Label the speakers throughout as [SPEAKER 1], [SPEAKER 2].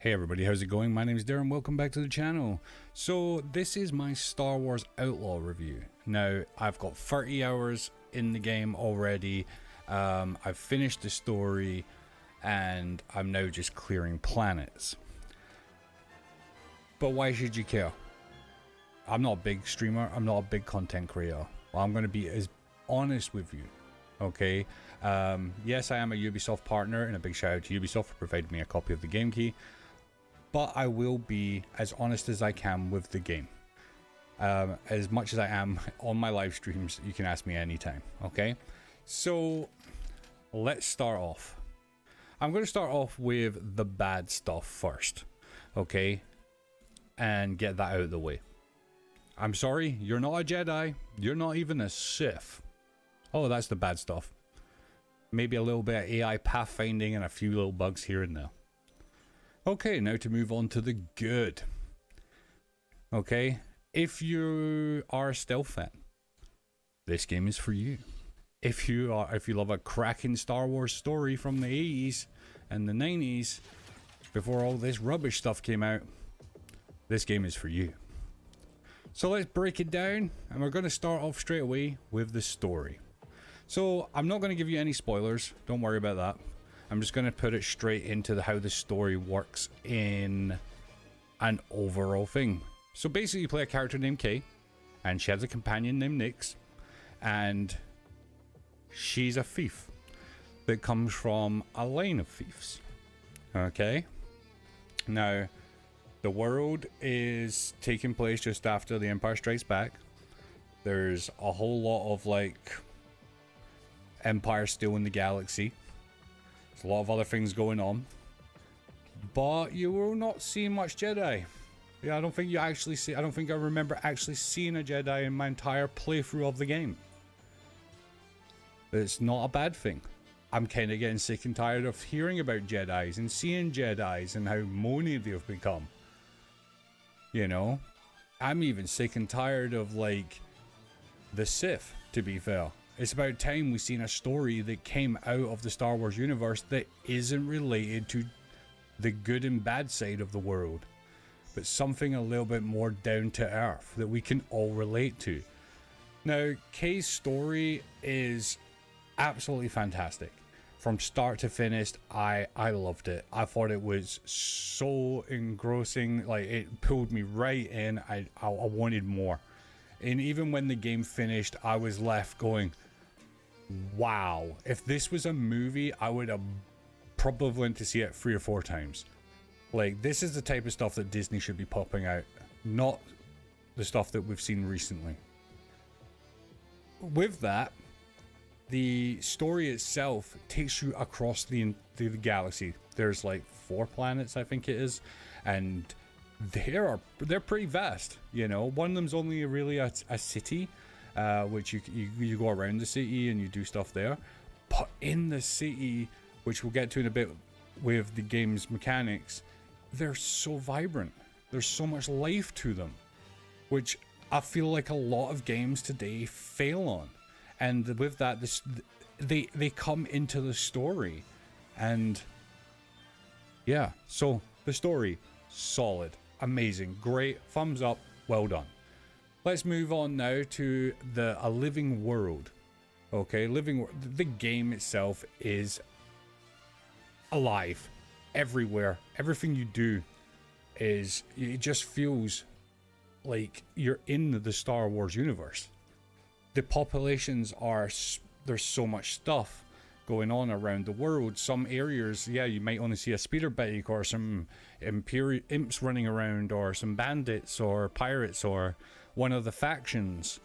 [SPEAKER 1] Hey everybody, how's it going? My name is Darren, welcome back to the channel. So this is my Star Wars Outlaw review. Now, I've got 30 hours in the game already. I've finished the story and I'm now just clearing planets. But why should you care? I'm not a big streamer, I'm not a big content creator. Well, I'm going to be as honest with you, okay? Yes, I am a Ubisoft partner, and a big shout out to Ubisoft for providing me a copy of the game key. But I will be as honest as I can with the game. As much as I am on my live streams, you can ask me anytime, okay? So, let's start off. I'm going to start off with the bad stuff first, okay? And get that out of the way. I'm sorry, you're not a Jedi. You're not even a Sith. Oh, that's the bad stuff. Maybe a little bit of AI pathfinding and a few little bugs here and there. Okay, now to move on to the good. Okay, if you are a stealth fan, this game is for you. If you love a cracking Star Wars story from the 80s and the 90s, before all this rubbish stuff came out, this game is for you. So let's break it down, and we're going to start off straight away with the story. So I'm not going to give you any spoilers, don't worry about that. I'm just going to put it straight into how the story works in an overall thing. So basically you play a character named Kay, and she has a companion named Nyx, and she's a thief that comes from a line of thieves. Okay? Now, the world is taking place just after The Empire Strikes Back. There's a whole lot of Empire still in the galaxy. There's a lot of other things going on, but you will not see much Jedi. Yeah, I don't think I remember actually seeing a Jedi in my entire playthrough of the game. But it's not a bad thing. I'm kind of getting sick and tired of hearing about Jedis and seeing Jedis and how moany they've become. You know, I'm even sick and tired of the Sith, to be fair. It's about time we've seen a story that came out of the Star Wars universe that isn't related to the good and bad side of the world, but something a little bit more down to earth that we can all relate to. Now, Kay's story is absolutely fantastic. From start to finish, I loved it. I thought it was so engrossing. It pulled me right in. I wanted more. And even when the game finished, I was left going, wow, if this was a movie, I would have probably went to see it 3 or 4 times. This is the type of stuff that Disney should be popping out, not the stuff that we've seen recently. With that, the story itself takes you across the galaxy. There's 4 planets, I think it is, and they're pretty vast. You know, one of them's only really a city, which you go around the city and you do stuff there. But in the city, which we'll get to in a bit with the game's mechanics, they're so vibrant. There's so much life to them, which I feel like a lot of games today fail on. And with that, they come into the story, and yeah. So the story, solid, amazing, great, thumbs up, well done. Let's move on now to a living world. Okay, the game itself is alive everywhere. Everything you do it just feels like you're in the Star Wars universe. The populations there's so much stuff going on around the world. Some areas, yeah, you might only see a speeder bike or some Imperial imps running around, or some bandits or pirates or one of the factions,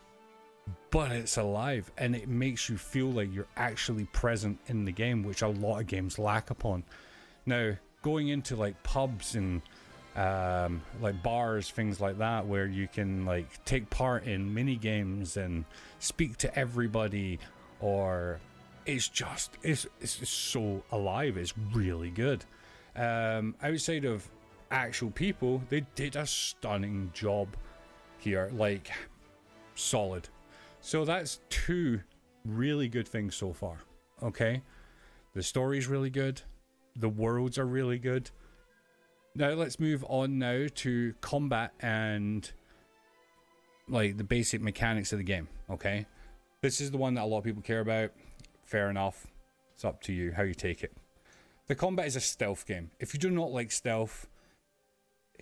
[SPEAKER 1] but it's alive and it makes you feel like you're actually present in the game, which a lot of games lack upon. Now, going into pubs and bars, things like that, where you can take part in mini games and speak to everybody, or it's so alive. It's really good. Outside of actual people, they did a stunning job here, solid. So that's 2 really good things so far. Okay, the story's really good, the worlds are really good, Now let's move on now to combat and like the basic mechanics of the game. Okay, this is the one that a lot of people care about. Fair enough. It's up to you how you take it. The combat is a stealth game. If you do not like stealth,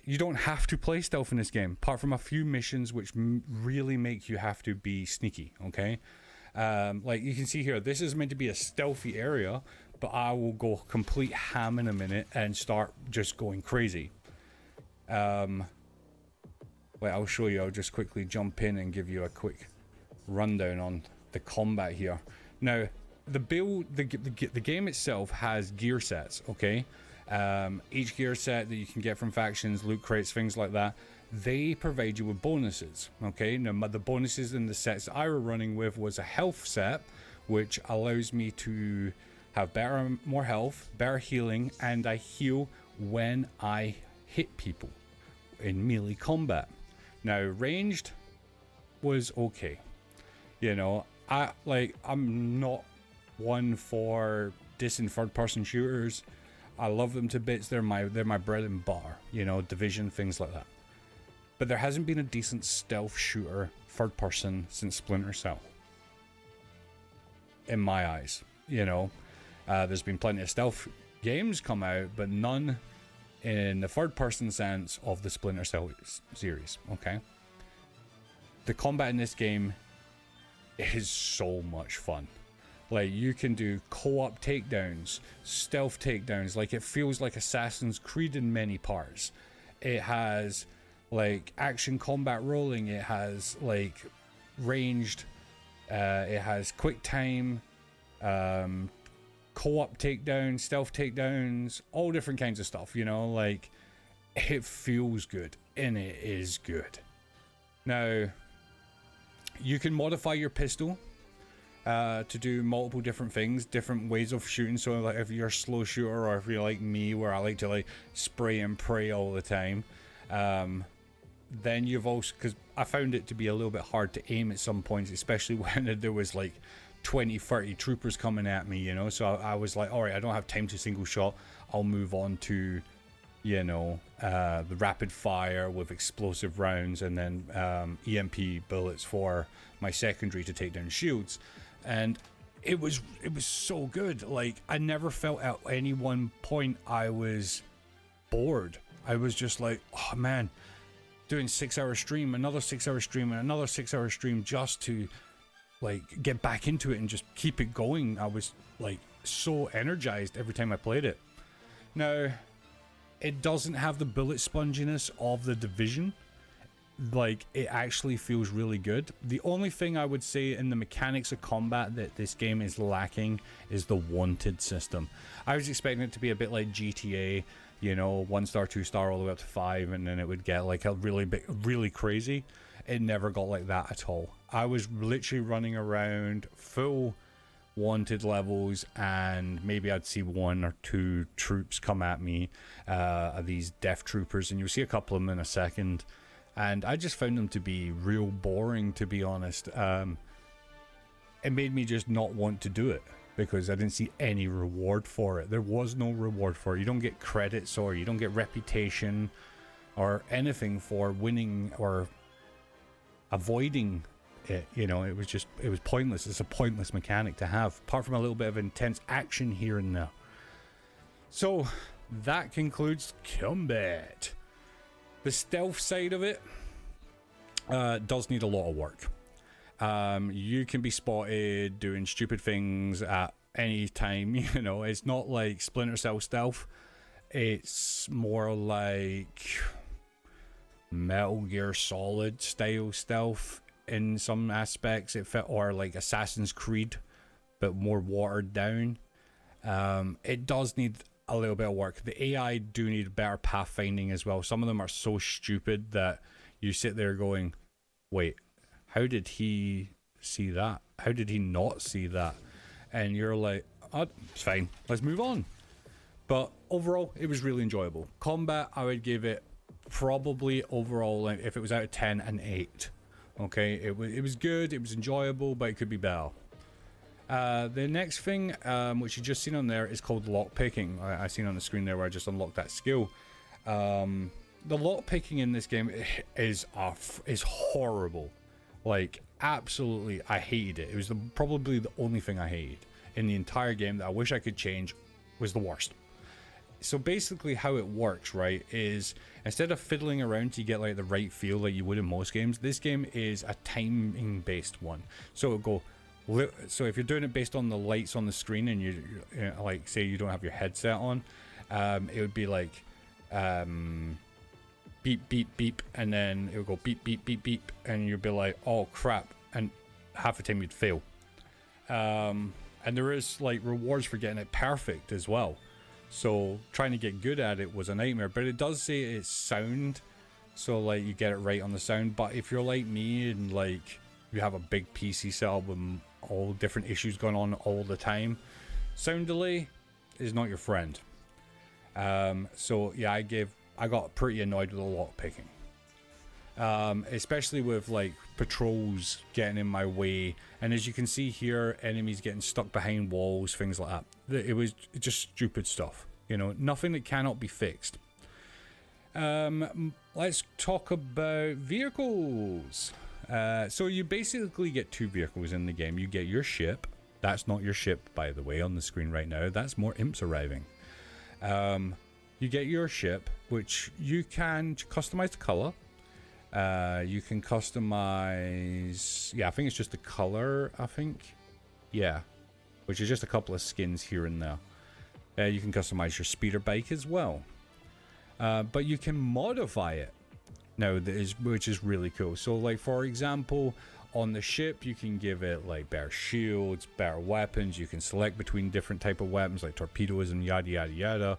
[SPEAKER 1] you don't have to play stealth in this game, apart from a few missions which really make you have to be sneaky. Okay, like you can see here, this is meant to be a stealthy area, but I will go complete ham in a minute and start just going crazy. Wait, I'll show you. I'll just quickly jump in and give you a quick rundown on the combat here. Now, the game itself has gear sets, okay? Each gear set that you can get from factions, loot crates, things like that, they provide you with bonuses, okay? Now, the bonuses in the sets I were running with was a health set, which allows me to have more health, better healing, and I heal when I hit people in melee combat. Now, ranged was okay. You know, I'm not one for dissing third-person shooters. I love them to bits. They're my bread and butter. You know, Division, things like that. But there hasn't been a decent stealth shooter third-person since Splinter Cell. In my eyes, you know, there's been plenty of stealth games come out, but none in the third-person sense of the Splinter Cell series. Okay, the combat in this game is so much fun. Like, you can do co-op takedowns, stealth takedowns. Like, it feels like Assassin's Creed in many parts. It has like action combat rolling. It has like ranged. It has quick time, co-op takedowns, stealth takedowns, all different kinds of stuff. You know, like, it feels good and it is good. Now, you can modify your pistol to do multiple different things, different ways of shooting. So like if you're a slow shooter, or if you're like me where I like to like spray and pray all the time, then you've also, because I found it to be a little bit hard to aim at some points, especially when there was like 20-30 troopers coming at me, you know. So I was like, all right, I don't have time to single shot, I'll move on to, you know, the rapid fire with explosive rounds, and then EMP bullets for my secondary to take down shields. And it was so good. Like, I never felt at any one point I was bored. I was just like, oh man, doing 6-hour stream, another 6-hour stream, and another 6-hour stream just to like get back into it and just keep it going. I was like so energized every time I played it. Now, it doesn't have the bullet sponginess of the Division. Like, it actually feels really good. The only thing I would say in the mechanics of combat that this game is lacking is the wanted system. I was expecting it to be a bit like GTA, you know, 1-star, 2-star, all the way up to 5, and then it would get like a really crazy. It never got like that at all. I was literally running around full wanted levels, and maybe I'd see 1 or 2 troops come at me, these death troopers, and you'll see a couple of them in a second. And I just found them to be real boring, to be honest. It made me just not want to do it because I didn't see any reward for it. There was no reward for it. You don't get credits, or you don't get reputation or anything for winning or avoiding it. You know, it was pointless. It's a pointless mechanic to have, apart from a little bit of intense action here and there. So that concludes combat. The stealth side of it does need a lot of work. You can be spotted doing stupid things at any time. You know, it's not like Splinter Cell stealth. It's more like Metal Gear Solid style stealth in some aspects. Or like Assassin's Creed, but more watered down. It does need a little bit of work. The AI do need better pathfinding as well. Some of them are so stupid that you sit there going, wait, how did he see that? How did he not see that? And you're like, oh, it's fine, let's move on. But overall, it was really enjoyable. Combat, I would give it probably overall, if it was out of 10, an 8. Okay, it was good, it was enjoyable, but it could be better. The next thing, which you just seen on there, is called lockpicking. I seen on the screen there where I just unlocked that skill. The lock picking in this game is horrible. Like, absolutely, I hated it. It was probably the only thing I hated in the entire game that I wish I could change. Was the worst. So basically how it works, right, is instead of fiddling around to get like the right feel like you would in most games, this game is a timing based one. So it'll go, so if you're doing it based on the lights on the screen and you know, like say you don't have your headset on, it would be like beep beep beep, and then it would go beep beep beep beep, and you'd be like, oh crap, and half the time you'd fail. And there is like rewards for getting it perfect as well. So trying to get good at it was a nightmare, but it does say it's sound, so like you get it right on the sound. But if you're like me and like you have a big PC setup with all different issues going on all the time, sound delay is not your friend. So yeah, I got pretty annoyed with the lock picking. Especially with like patrols getting in my way, and as you can see here, enemies getting stuck behind walls, things like that. It was just stupid stuff, you know, nothing that cannot be fixed. Let's talk about vehicles. So you basically get two vehicles in the game. You get your ship. That's not your ship, by the way, on the screen right now. That's more imps arriving. You get your ship, which you can customize the color. You can customize, yeah, I think it's just the color, I think. Yeah, which is just a couple of skins here and there. You can customize your speeder bike as well. But you can modify it now, which is really cool. So like, for example, on the ship, you can give it like better shields, better weapons. You can select between different type of weapons like torpedoes and yada yada yada.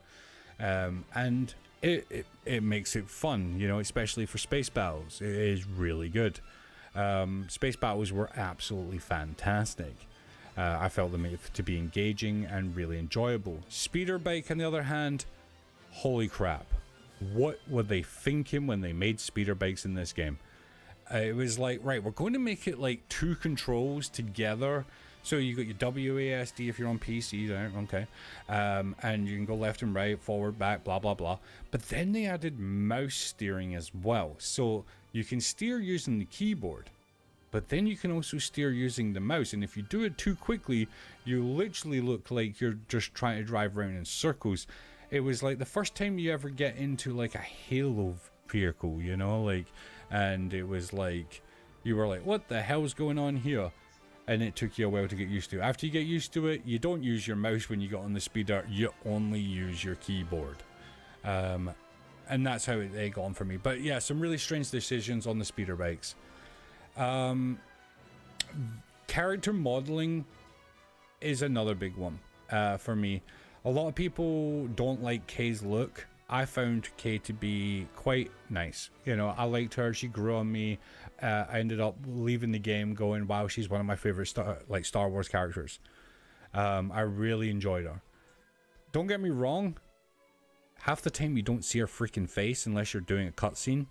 [SPEAKER 1] And it makes it fun, you know, especially for space battles. It is really good. Space battles were absolutely fantastic. I felt them to be engaging and really enjoyable. Speeder bike, on the other hand, holy crap. What were they thinking when they made speeder bikes in this game? It was like, right, we're going to make it like two controls together. So you got your WASD if you're on PC, right? Okay, and you can go left and right, forward, back, blah blah blah. But then they added mouse steering as well, so you can steer using the keyboard, but then you can also steer using the mouse. And if you do it too quickly, you literally look like you're just trying to drive around in circles. It was like the first time you ever get into like a Halo vehicle, you know, like, and it was like you were like, what the hell's going on here? And it took you a while to get used to. After you get used to it, you don't use your mouse when you get on the speeder, you only use your keyboard. And that's how it got on for me. But yeah, some really strange decisions on the speeder bikes. Character modeling is another big one for me. A lot of people don't like Kay's look. I found Kay to be quite nice. You know, I liked her. She grew on me. I ended up leaving the game going, wow, she's one of my favorite Star Wars characters. I really enjoyed her. Don't get me wrong. Half the time you don't see her freaking face unless you're doing a cutscene,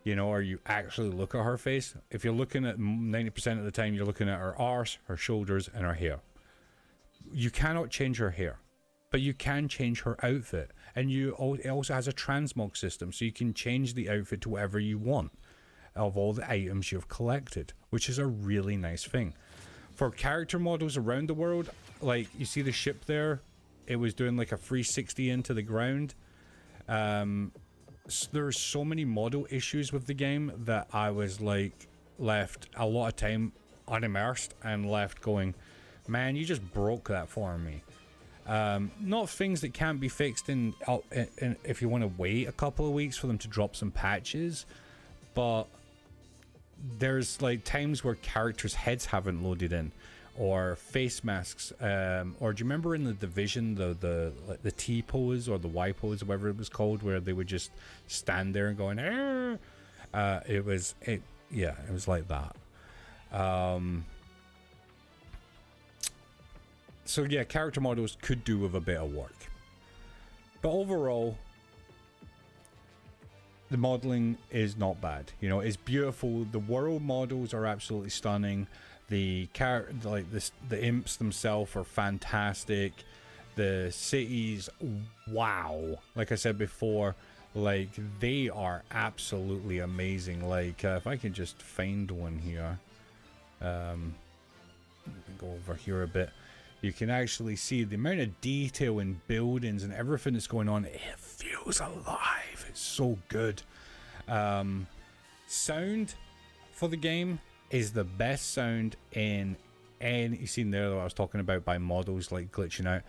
[SPEAKER 1] you know, or you actually look at her face. If you're looking at 90% of the time, you're looking at her arse, her shoulders, and her hair. You cannot change her hair, but you can change her outfit. And it also has a transmog system, so you can change the outfit to whatever you want of all the items you've collected, which is a really nice thing. For character models around the world, like you see the ship there, it was doing like a 360 into the ground. There's so many model issues with the game that I was like left a lot of time unimmersed and left going, man, you just broke that for me. Not things that can't be fixed in if you want to wait a couple of weeks for them to drop some patches, but there's like times where characters' heads haven't loaded in, or face masks, or do you remember in the Division the T pose or the Y pose, whatever it was called, where they would just stand there and going, it was like that. So yeah, character models could do with a bit of work, but overall the modeling is not bad. You know, it's beautiful. The world models are absolutely stunning. The imps themselves are fantastic. The cities, wow. Like I said before, Like, they are absolutely amazing. Like, if I can just find one here. Go over here a bit. You can actually see the amount of detail in buildings and everything that's going on. It feels alive. It's so good. Sound for the game is the best sound in any scene there that I was talking about by models like glitching out.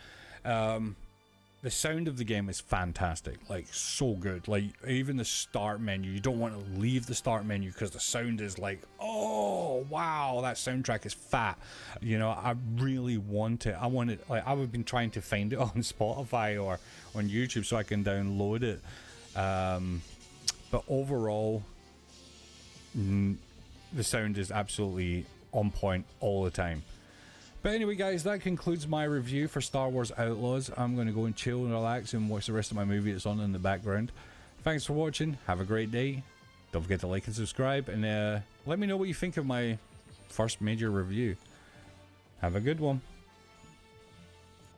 [SPEAKER 1] The sound of the game is fantastic, like so good. Like even the start menu, you don't want to leave the start menu because the sound is like, oh wow, that soundtrack is fat. You know, I really want it. I want it. Like I've been trying to find it on Spotify or on YouTube so I can download it. But overall, the sound is absolutely on point all the time. But anyway, guys, that concludes my review for Star Wars Outlaws. I'm going to go and chill and relax and watch the rest of my movie that's on in the background. Thanks for watching. Have a great day. Don't forget to like and subscribe. And let me know what you think of my first major review. Have a good one.